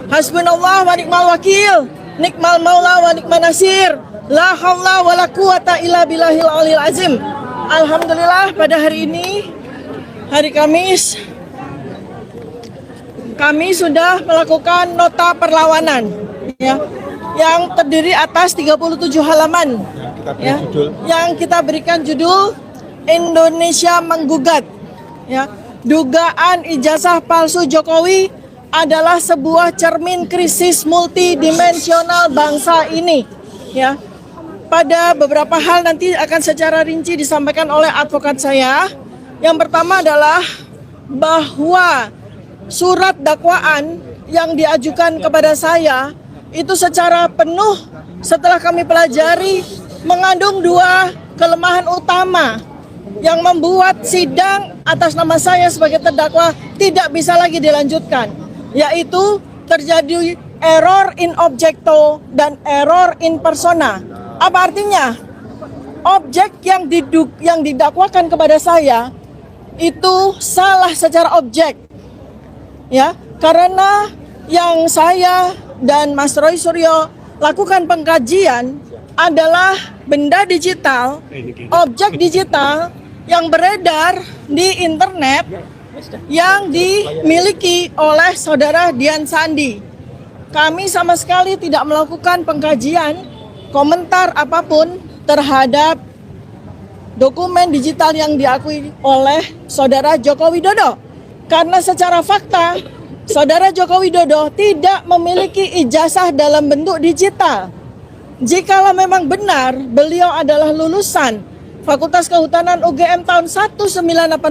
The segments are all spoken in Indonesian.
Hasbunallah wa ni'mal wakil, nikmal maula wa nikman nasir, la haula wa la quwata illa billahil aliyil azim. Alhamdulillah pada hari ini, hari Kamis, kami sudah melakukan nota perlawanan ya, yang terdiri atas 37 halaman ya, yang kita berikan judul Indonesia Menggugat ya. Dugaan ijazah palsu Jokowi adalah sebuah cermin krisis multidimensional bangsa ini ya. Pada beberapa hal nanti akan secara rinci disampaikan oleh advokat saya. Yang pertama adalah bahwa surat dakwaan yang diajukan kepada saya itu secara penuh setelah kami pelajari mengandung dua kelemahan utama yang membuat sidang atas nama saya sebagai terdakwa tidak bisa lagi dilanjutkan, yaitu terjadi error in objecto dan error in persona. Apa artinya? Objek yang didakwakan kepada saya itu salah secara objek ya, karena yang saya dan Mas Roy Suryo lakukan pengkajian adalah benda digital, objek digital yang beredar di internet yang dimiliki oleh saudara Dian Sandi. Kami sama sekali tidak melakukan pengkajian, komentar apapun terhadap dokumen digital yang diakui oleh saudara Joko Widodo. Karena secara fakta, saudara Joko Widodo tidak memiliki ijazah dalam bentuk digital. Jikalau memang benar beliau adalah lulusan Fakultas Kehutanan UGM tahun 1985,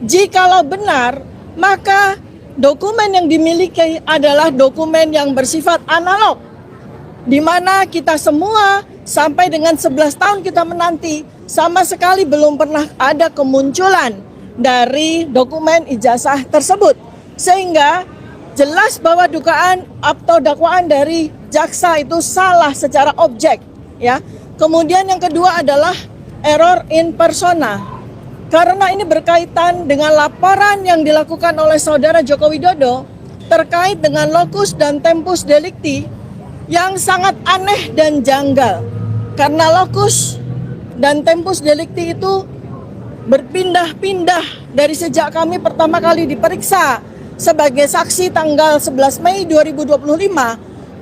jikalau benar, maka dokumen yang dimiliki adalah dokumen yang bersifat analog, di mana kita semua sampai dengan 11 tahun kita menanti, sama sekali belum pernah ada kemunculan dari dokumen ijazah tersebut. Sehingga jelas bahwa dugaan atau dakwaan dari jaksa itu salah secara objek ya. Kemudian yang kedua adalah error in persona. Karena ini berkaitan dengan laporan yang dilakukan oleh saudara Joko Widodo terkait dengan locus dan tempus delicti yang sangat aneh dan janggal. Karena locus dan tempus delicti itu berpindah-pindah dari sejak kami pertama kali diperiksa sebagai saksi tanggal 11 Mei 2025.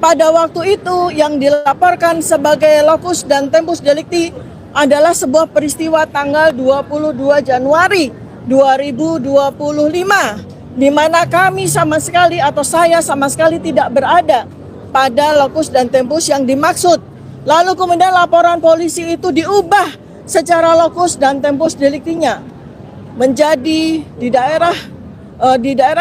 Pada waktu itu yang dilaporkan sebagai locus dan tempus delicti adalah sebuah peristiwa tanggal 22 Januari 2025, di mana kami sama sekali atau saya sama sekali tidak berada pada locus dan tempus yang dimaksud. Lalu kemudian laporan polisi itu diubah secara locus dan tempus deliktinya menjadi di daerah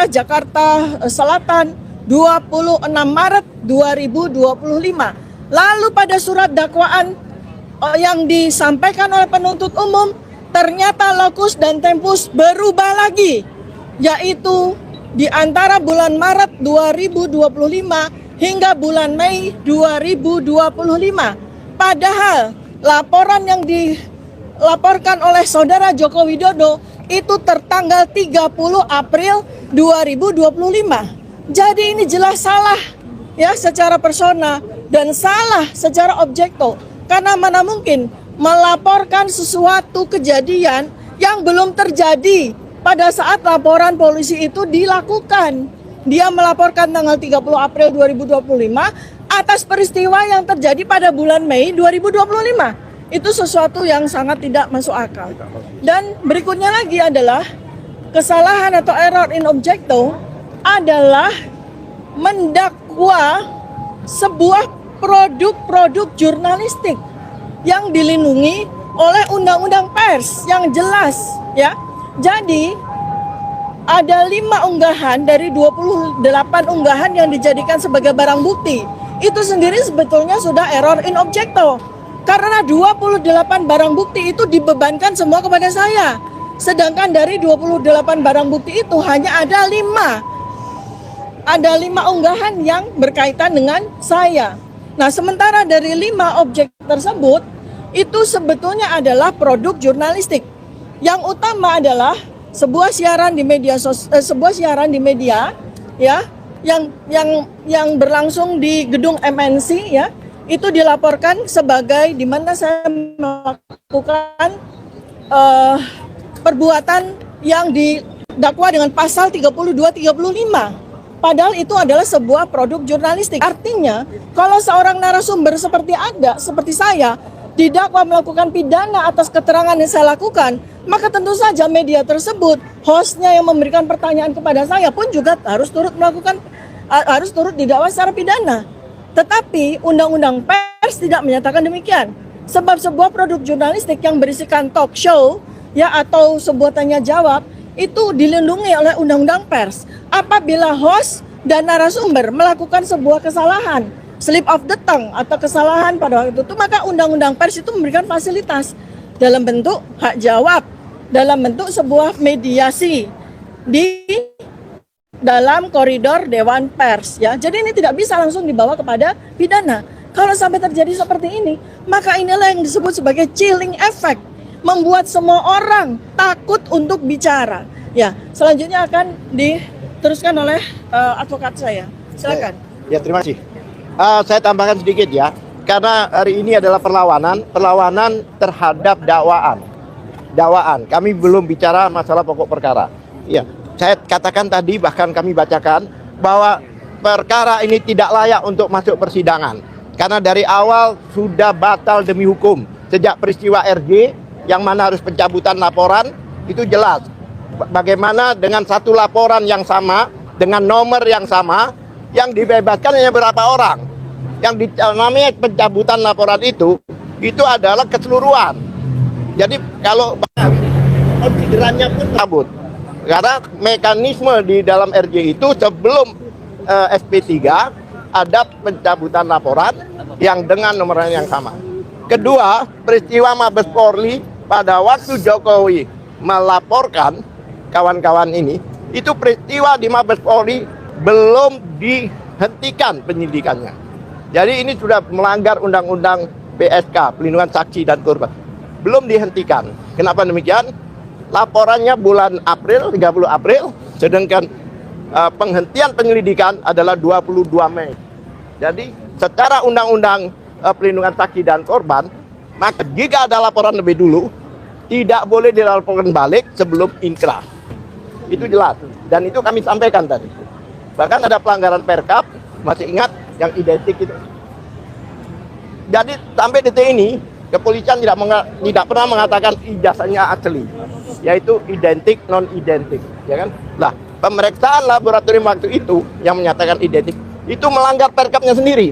Jakarta Selatan 26 Maret 2025. Lalu pada surat dakwaan yang disampaikan oleh penuntut umum ternyata locus dan tempus berubah lagi, yaitu di antara bulan Maret 2025 hingga bulan Mei 2025. Padahal laporan yang dilaporkan oleh saudara Joko Widodo itu tertanggal 30 April 2025. Jadi ini jelas salah ya secara persona dan salah secara objekto. Karena mana mungkin melaporkan sesuatu kejadian yang belum terjadi pada saat laporan polisi itu dilakukan. Dia melaporkan tanggal 30 April 2025 atas peristiwa yang terjadi pada bulan Mei 2025. Itu sesuatu yang sangat tidak masuk akal. Dan berikutnya lagi adalah kesalahan atau error in objecto adalah mendakwa sebuah produk-produk jurnalistik yang dilindungi oleh undang-undang pers yang jelas ya. Jadi ada 5 unggahan dari 28 unggahan yang dijadikan sebagai barang bukti. Itu sendiri sebetulnya sudah error in objecto. Karena 28 barang bukti itu dibebankan semua kepada saya. Sedangkan dari 28 barang bukti itu hanya ada 5. Ada 5 unggahan yang berkaitan dengan saya. Nah, sementara dari 5 objek tersebut itu sebetulnya adalah produk jurnalistik. Yang utama adalah sebuah siaran di media ya, yang berlangsung di gedung MNC ya, itu dilaporkan sebagai di mana saya melakukan perbuatan yang didakwa dengan pasal 32-35. Padahal itu adalah sebuah produk jurnalistik. Artinya, kalau seorang narasumber seperti saya, didakwa melakukan pidana atas keterangan yang saya lakukan, maka tentu saja media tersebut, hostnya yang memberikan pertanyaan kepada saya pun juga harus turut didakwa secara pidana. Tetapi Undang-Undang Pers tidak menyatakan demikian. Sebab sebuah produk jurnalistik yang berisikan talk show ya atau sebuah tanya jawab itu dilindungi oleh Undang-Undang Pers. Apabila host dan narasumber melakukan sebuah kesalahan, slip of the tongue atau kesalahan pada waktu itu, maka Undang-Undang Pers itu memberikan fasilitas dalam bentuk hak jawab, dalam bentuk sebuah mediasi di dalam koridor Dewan Pers ya. Jadi ini tidak bisa langsung dibawa kepada pidana. Kalau sampai terjadi seperti ini, maka inilah yang disebut sebagai chilling effect, membuat semua orang takut untuk bicara. Ya, selanjutnya akan diteruskan oleh advokat saya. Silakan. Ya, terima kasih. Saya tambahkan sedikit ya, karena hari ini adalah perlawanan terhadap dakwaan. Kami belum bicara masalah pokok perkara. Ya, saya katakan tadi, bahkan kami bacakan bahwa perkara ini tidak layak untuk masuk persidangan karena dari awal sudah batal demi hukum. Sejak peristiwa RG yang mana harus pencabutan laporan, itu jelas bagaimana dengan satu laporan yang sama dengan nomor yang sama yang dibebaskan hanya berapa orang. Yang namanya pencabutan laporan itu adalah keseluruhan. Jadi kalau konsiderannya pun cabut. Karena mekanisme di dalam RJ itu sebelum SP3 ada pencabutan laporan yang dengan nomor yang sama. Kedua, peristiwa Mabes Polri pada waktu Jokowi melaporkan kawan-kawan ini, itu peristiwa di Mabes Polri belum dihentikan penyidikannya. Jadi ini sudah melanggar Undang-Undang PSK, Pelindungan Saksi dan Korban. Belum dihentikan. Kenapa demikian? Laporannya bulan April, 30 April, sedangkan penghentian penyelidikan adalah 22 Mei. Jadi secara Undang-Undang Pelindungan Saksi dan Korban, maka jika ada laporan lebih dulu, tidak boleh dilaporkan balik sebelum inkrah. Itu jelas, dan itu kami sampaikan tadi. Bahkan ada pelanggaran Perkap, masih ingat yang identik itu. Jadi sampai detik ini kepolisian tidak pernah mengatakan ijazahnya asli, yaitu identik non identik, ya kan? Lah, pemeriksaan laboratorium waktu itu yang menyatakan identik itu melanggar Perkapnya sendiri.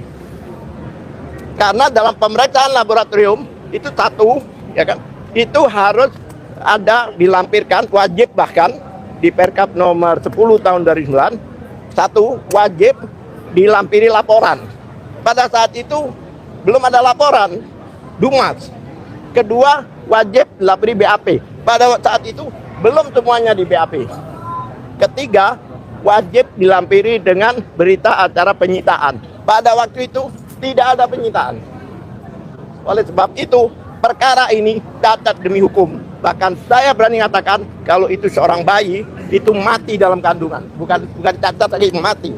Karena dalam pemeriksaan laboratorium itu satu, ya kan? Itu harus ada dilampirkan, wajib bahkan di Perkap nomor 10 tahun 2009, satu wajib dilampiri laporan. Pada saat itu belum ada laporan, Dumas. Kedua, wajib dilampiri BAP. Pada saat itu belum semuanya di BAP. Ketiga, wajib dilampiri dengan berita acara penyitaan. Pada waktu itu tidak ada penyitaan. Oleh sebab itu, perkara ini cacat demi hukum. Bahkan saya berani mengatakan kalau itu seorang bayi itu mati dalam kandungan, bukan cacat lagi, mati.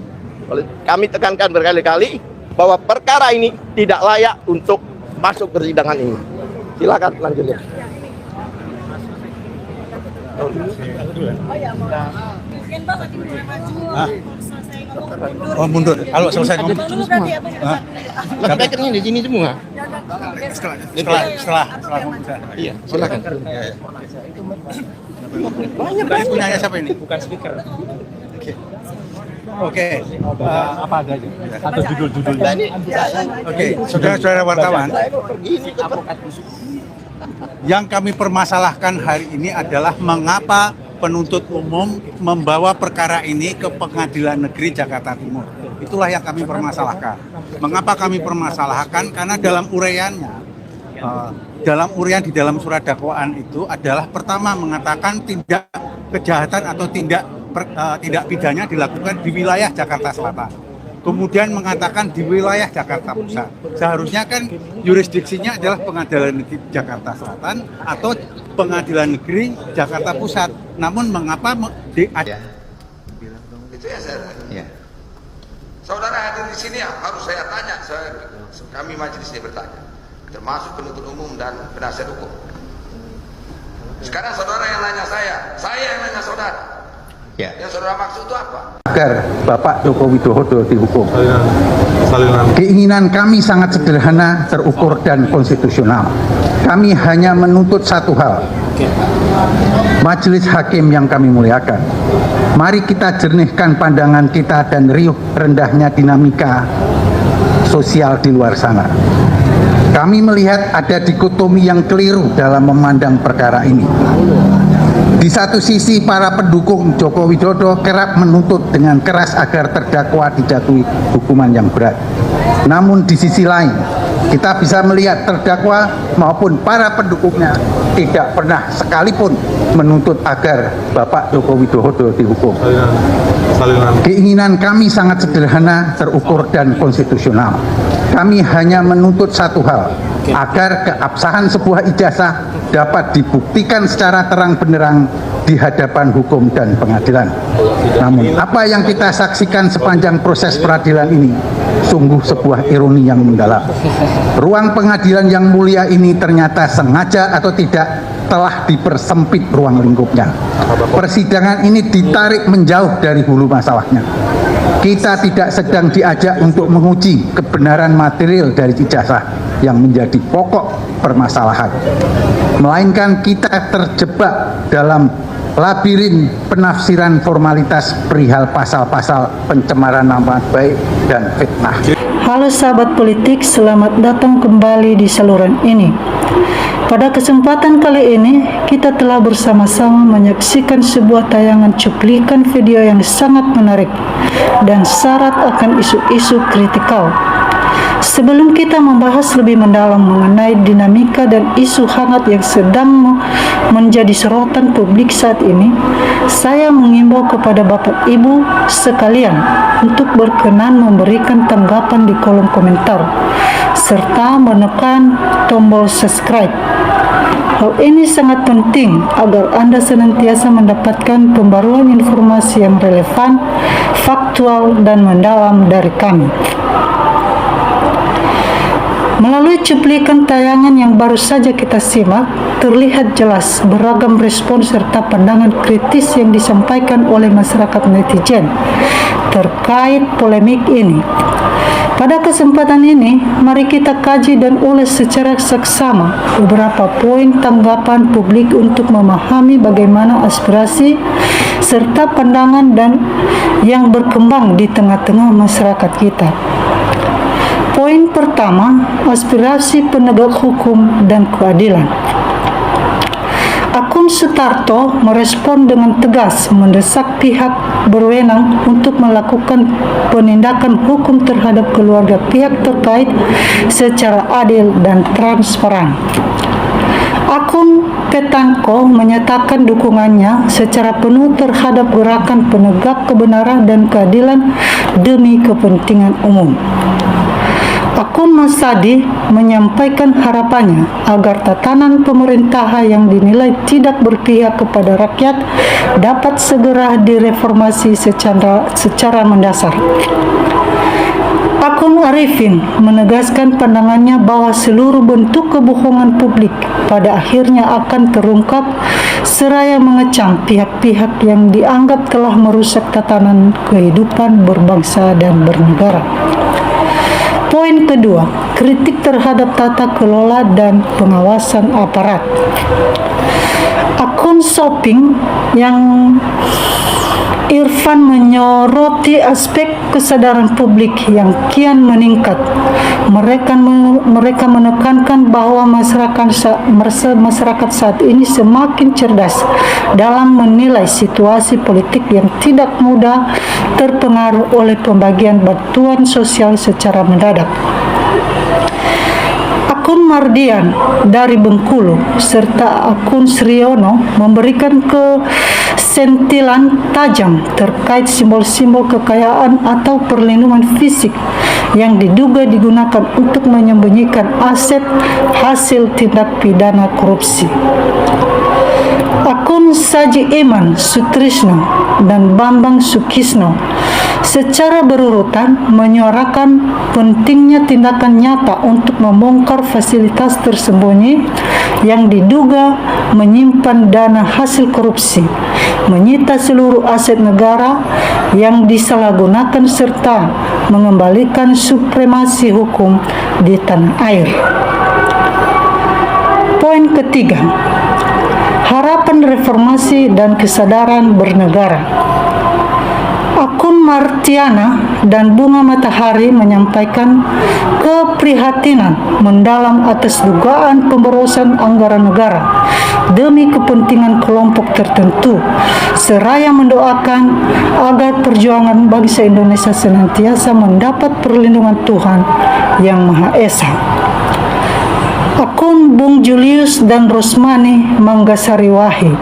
Kami tekankan berkali-kali bahwa perkara ini tidak layak untuk masuk persidangan ini. Silakan lanjutkan. Oh, mundur. Kalau selesai ngomong. Speakernya di sini semua. Setelah ngomong. Iya, silakan. Banyak punyanya siapa ini? Bukan speaker. Oke. Apa aja? Atau judul-judulnya? Oke, saudara-saudara wartawan. Yang kami permasalahkan hari ini adalah mengapa penuntut umum membawa perkara ini ke Pengadilan Negeri Jakarta Timur. Itulah yang kami permasalahkan. Mengapa kami permasalahkan? Karena dalam uraiannya, uraian di dalam surat dakwaan itu adalah pertama mengatakan tindak kejahatan atau tindak pidana dilakukan di wilayah Jakarta Selatan. Kemudian mengatakan di wilayah Jakarta Pusat. Seharusnya kan yurisdiksinya adalah Pengadilan Negeri Jakarta Selatan atau Pengadilan Negeri Jakarta Pusat. Namun mengapa Saudara hadir di sini harus saya tanya, kami majelis ini bertanya, termasuk penuntut umum dan penasihat hukum. Sekarang saudara yang nanya saya yang nanya saudara. Ya. Yang saudara maksud itu apa? Agar Bapak Joko Widodo dihukum. Keinginan kami sangat sederhana, terukur dan konstitusional. Kami hanya menuntut satu hal. Majelis hakim yang kami muliakan, mari kita jernihkan pandangan kita dan riuh rendahnya dinamika sosial di luar sana. Kami melihat ada dikotomi yang keliru dalam memandang perkara ini. Di satu sisi, para pendukung Joko Widodo kerap menuntut dengan keras agar terdakwa dijatuhi hukuman yang berat. Namun di sisi lain, kita bisa melihat terdakwa maupun para pendukungnya tidak pernah sekalipun menuntut agar Bapak Joko Widodo dihukum. Keinginan kami sangat sederhana, terukur dan konstitusional. Kami hanya menuntut satu hal, agar keabsahan sebuah ijazah dapat dibuktikan secara terang benderang di hadapan hukum dan pengadilan. Namun apa yang kita saksikan sepanjang proses peradilan ini sungguh sebuah ironi yang mendalam. Ruang pengadilan yang mulia ini ternyata sengaja atau tidak telah dipersempit ruang lingkupnya. Persidangan ini ditarik menjauh dari hulu masalahnya. Kita tidak sedang diajak untuk menguji kebenaran material dari ijazah yang menjadi pokok permasalahan, melainkan kita terjebak dalam labirin penafsiran formalitas perihal pasal-pasal pencemaran nama baik dan fitnah. Halo sahabat politik, selamat datang kembali di saluran ini. Pada kesempatan kali ini, kita telah bersama-sama menyaksikan sebuah tayangan cuplikan video yang sangat menarik dan syarat akan isu-isu kritikal. Sebelum kita membahas lebih mendalam mengenai dinamika dan isu hangat yang sedang menjadi sorotan publik saat ini, saya mengimbau kepada Bapak Ibu sekalian untuk berkenan memberikan tanggapan di kolom komentar serta menekan tombol subscribe. Hal ini sangat penting agar Anda senantiasa mendapatkan pembaruan informasi yang relevan, faktual, dan mendalam dari kami. Melalui cuplikan tayangan yang baru saja kita simak, terlihat jelas beragam respon serta pandangan kritis yang disampaikan oleh masyarakat netizen terkait polemik ini. Pada kesempatan ini, mari kita kaji dan ulas secara seksama beberapa poin tanggapan publik untuk memahami bagaimana aspirasi serta pandangan dan yang berkembang di tengah-tengah masyarakat kita. Poin pertama, aspirasi penegak hukum dan keadilan. Akun Sutarto merespon dengan tegas mendesak pihak berwenang untuk melakukan penindakan hukum terhadap keluarga pihak terkait secara adil dan transparan. Akun Petangko menyatakan dukungannya secara penuh terhadap gerakan penegak kebenaran dan keadilan demi kepentingan umum. Akun Masadi menyampaikan harapannya agar tatanan pemerintahan yang dinilai tidak berpihak kepada rakyat dapat segera direformasi secara mendasar. Akun Arifin menegaskan pandangannya bahwa seluruh bentuk kebohongan publik pada akhirnya akan terungkap seraya mengecam pihak-pihak yang dianggap telah merusak tatanan kehidupan berbangsa dan bernegara. Poin kedua, kritik terhadap tata kelola dan pengawasan aparat. Akun Shopping yang Irfan menyoroti aspek kesadaran publik yang kian meningkat. Mereka menekankan bahwa masyarakat saat ini semakin cerdas dalam menilai situasi politik yang tidak mudah terpengaruh oleh pembagian bantuan sosial secara mendadak. Akun Mardian dari Bengkulu serta akun Sriono memberikan kesentilan tajam terkait simbol-simbol kekayaan atau perlindungan fisik yang diduga digunakan untuk menyembunyikan aset hasil tindak pidana korupsi. Akun Akun Saji Iman Sutrisno dan Bambang Sukisno secara berurutan menyuarakan pentingnya tindakan nyata untuk membongkar fasilitas tersembunyi yang diduga menyimpan dana hasil korupsi, menyita seluruh aset negara yang disalahgunakan serta mengembalikan supremasi hukum di tanah air. Poin ketiga, harapan reformasi dan kesadaran bernegara. Akun Martiana dan Bunga Matahari menyampaikan keprihatinan mendalam atas dugaan pemborosan anggaran negara demi kepentingan kelompok tertentu, seraya mendoakan agar perjuangan bangsa Indonesia senantiasa mendapat perlindungan Tuhan Yang Maha Esa. Akun Bung Julius dan Rosmani Manggasariwahi,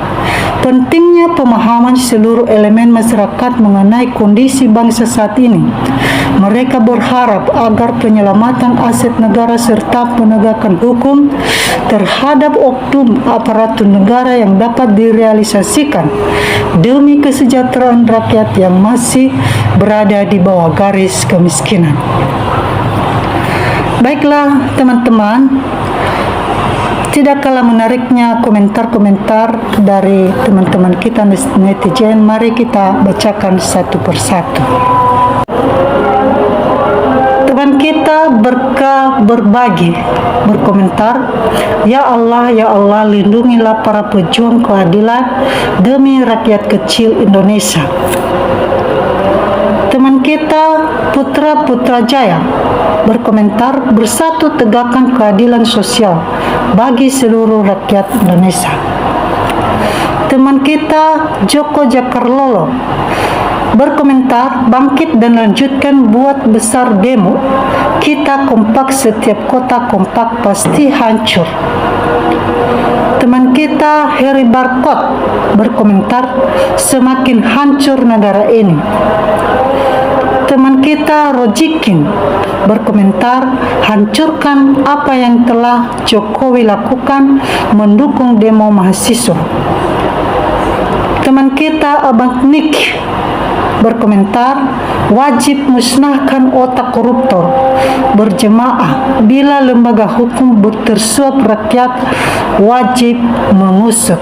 pentingnya pemahaman seluruh elemen masyarakat mengenai kondisi bangsa saat ini. Mereka berharap agar penyelamatan aset negara serta penegakan hukum terhadap oknum aparatur negara yang dapat direalisasikan demi kesejahteraan rakyat yang masih berada di bawah garis kemiskinan. Baiklah teman-teman, tidak kalah menariknya komentar-komentar dari teman-teman kita netizen. Mari kita bacakan satu persatu. Teman kita Berkah Berbagi berkomentar, ya Allah, lindungilah para pejuang keadilan demi rakyat kecil Indonesia. Teman kita Putra Putrajaya berkomentar, bersatu tegakkan keadilan sosial bagi seluruh rakyat Indonesia. Teman kita Joko Jakarlolo berkomentar, bangkit dan lanjutkan buat besar demo, kita kompak, setiap kota kompak pasti hancur. Teman kita Heri Barkot berkomentar, semakin hancur negara ini. Teman kita Rojikin berkomentar, hancurkan apa yang telah Jokowi lakukan, mendukung demo mahasiswa. Teman kita Abang Nick berkomentar, wajib musnahkan otak koruptor berjemaah, bila lembaga hukum tersuap rakyat wajib mengusut.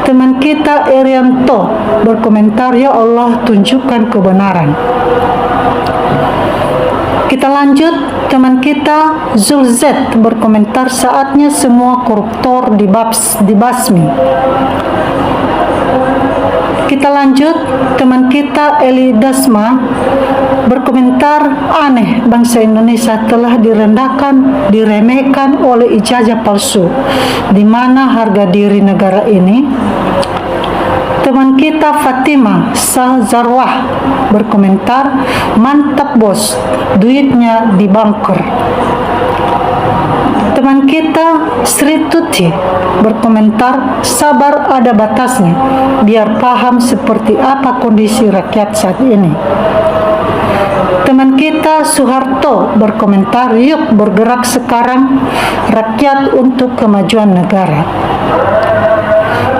Teman kita Erianto berkomentar, ya Allah tunjukkan kebenaran. Kita lanjut, teman kita Zulzet berkomentar, saatnya semua koruptor dibasmi. Kita lanjut, teman kita Eli Dasma berkomentar, aneh bangsa Indonesia telah direndahkan, diremehkan oleh ijazah palsu. Di mana harga diri negara ini? Teman kita Fatima Sahzarwah berkomentar, mantap bos, duitnya di bunker. Teman kita Sri Tuti berkomentar, sabar ada batasnya, biar paham seperti apa kondisi rakyat saat ini. Teman kita Soeharto berkomentar, yuk bergerak sekarang, rakyat untuk kemajuan negara.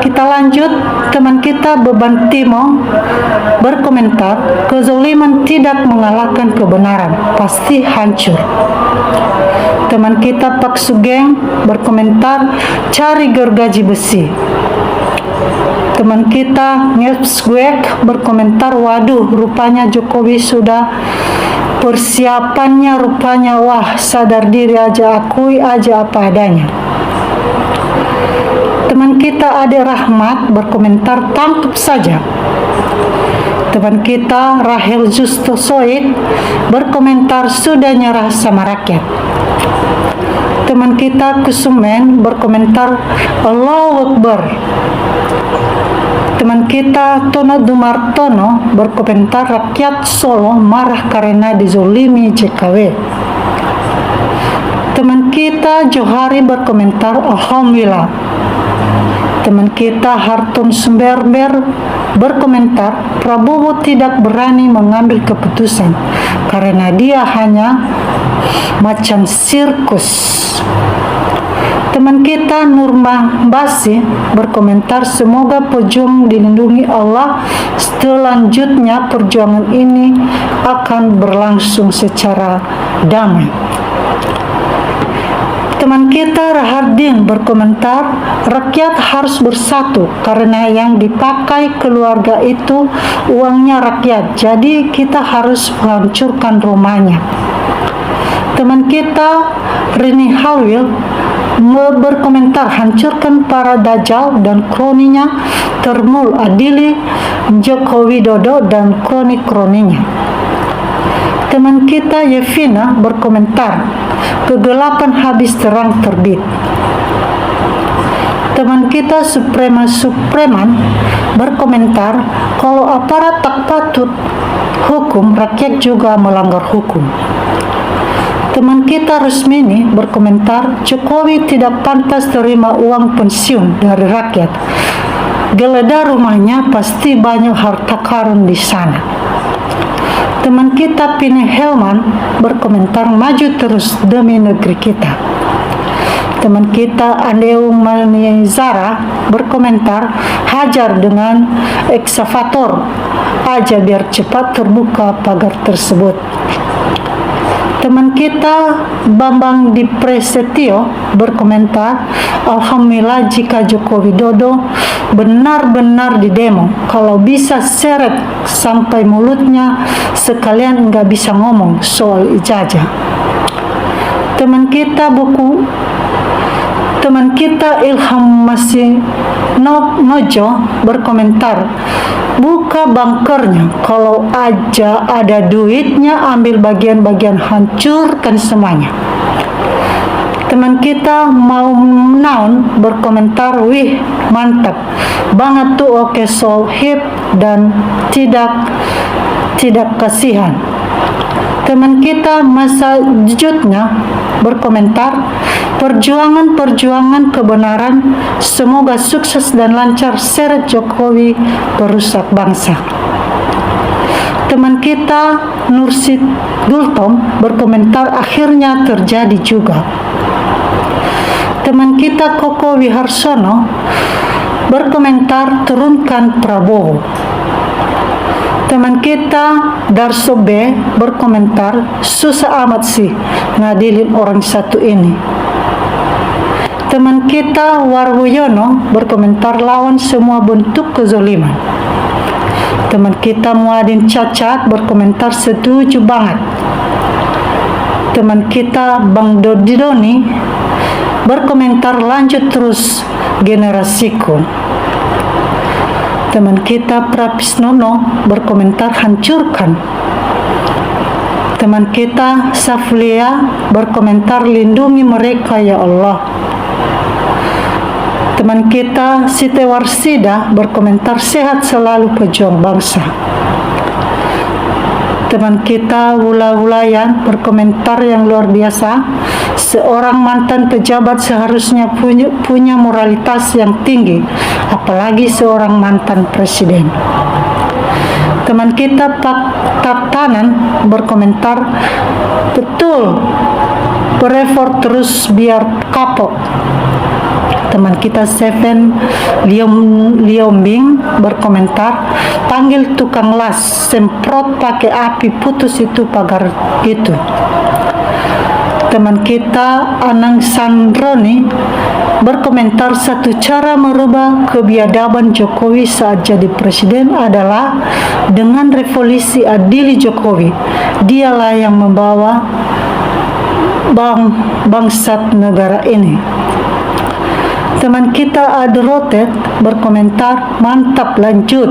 Kita lanjut, teman kita Beban Timo berkomentar, kezaliman tidak mengalahkan kebenaran, pasti hancur. Teman kita Pak Sugeng berkomentar, cari gergaji besi. Teman kita Ngepsguek berkomentar, waduh rupanya Jokowi sudah persiapannya rupanya, wah sadar diri aja, akui aja apa adanya. Teman kita Ade Rahmat berkomentar, tangkap saja. Teman kita Rahel Justo Soid berkomentar, sudah nyerah sama rakyat. Teman kita Kusumen berkomentar, Allahu Akbar. Teman kita Tono Dumartono berkomentar, rakyat Solo marah karena dizolimi JKW. Teman kita Johari berkomentar, alhamdulillah. Teman kita Hartun Sumberber berkomentar, Prabowo tidak berani mengambil keputusan karena dia hanya macan sirkus. Teman kita Nurma Basi berkomentar, semoga pejuang dilindungi Allah. Selanjutnya perjuangan ini akan berlangsung secara damai. Teman kita Rahardin berkomentar, rakyat harus bersatu karena yang dipakai keluarga itu uangnya rakyat, jadi kita harus menghancurkan rumahnya. Teman kita Rini Halwil berkomentar, hancurkan para dajjal dan kroninya, termul adili Joko Widodo dan kroni-kroninya. Teman kita Yevina berkomentar, kegelapan habis terang terbit. Teman kita Supreman berkomentar, kalau aparat tak patut hukum, rakyat juga melanggar hukum. Teman kita Rusmini berkomentar, Jokowi tidak pantas terima uang pensiun dari rakyat. Geledah rumahnya pasti banyak harta karun di sana. Teman kita Pini Helman berkomentar, maju terus demi negeri kita. Teman kita Andeu Manizara berkomentar, hajar dengan eksavator aja biar cepat terbuka pagar tersebut. Teman kita Bambang Dipresetio berkomentar, alhamdulillah jika Joko Widodo benar-benar didemo, kalau bisa seret sampai mulutnya sekalian nggak bisa ngomong soal ijazah. Teman kita Ilham Masih Nojo berkomentar, buka bunkernya, kalau aja ada duitnya ambil bagian-bagian, hancurkan semuanya. Teman kita Mau Naon berkomentar, wih mantap banget tuh, oke sohib dan tidak kasihan. Teman kita Masa Jujutnya berkomentar, perjuangan kebenaran semoga sukses dan lancar, seret Jokowi perusak bangsa. Teman kita Nursid Gultom berkomentar, akhirnya terjadi juga. Teman kita Koko Wiharsono berkomentar, turunkan Prabowo. Teman kita Darso B berkomentar, susah amat sih ngadilin orang satu ini. Teman kita Warwoyono berkomentar, lawan semua bentuk kezaliman. Teman kita Muadin Cacat berkomentar, setuju banget. Teman kita Bang Dodidoni berkomentar, lanjut terus generasiku. Teman kita Prapisnono berkomentar, hancurkan. Teman kita Saflia berkomentar, lindungi mereka ya Allah. Teman kita Siti Warsida berkomentar, sehat selalu pejuang bangsa. Teman kita Wula-Wulayan berkomentar yang luar biasa, seorang mantan pejabat seharusnya punya moralitas yang tinggi, apalagi seorang mantan presiden. Teman kita Pak Tartanan berkomentar, betul, berefort terus biar kapok. Teman kita Seven Liombing berkomentar, panggil tukang las, semprot pakai api, putus itu pagar itu. Teman kita Anang Sandroni berkomentar, satu cara merubah kebiadaban Jokowi saat jadi presiden adalah dengan revolusi adili Jokowi. Dialah yang membawa bangsat negara ini. Teman kita Adrotet berkomentar, mantap, lanjut.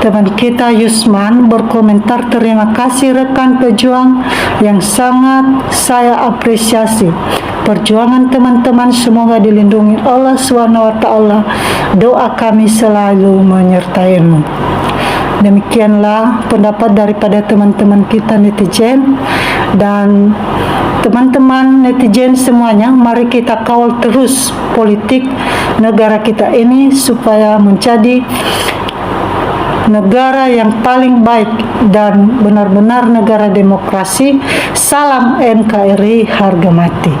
Teman kita Yusman berkomentar, terima kasih rekan pejuang yang sangat saya apresiasi. Perjuangan teman-teman semoga dilindungi Allah SWT. Doa kami selalu menyertaimu. Demikianlah pendapat daripada teman-teman kita netizen. Dan teman-teman netizen semuanya, mari kita kawal terus politik negara kita ini supaya menjadi negara yang paling baik dan benar-benar negara demokrasi. Salam NKRI harga mati.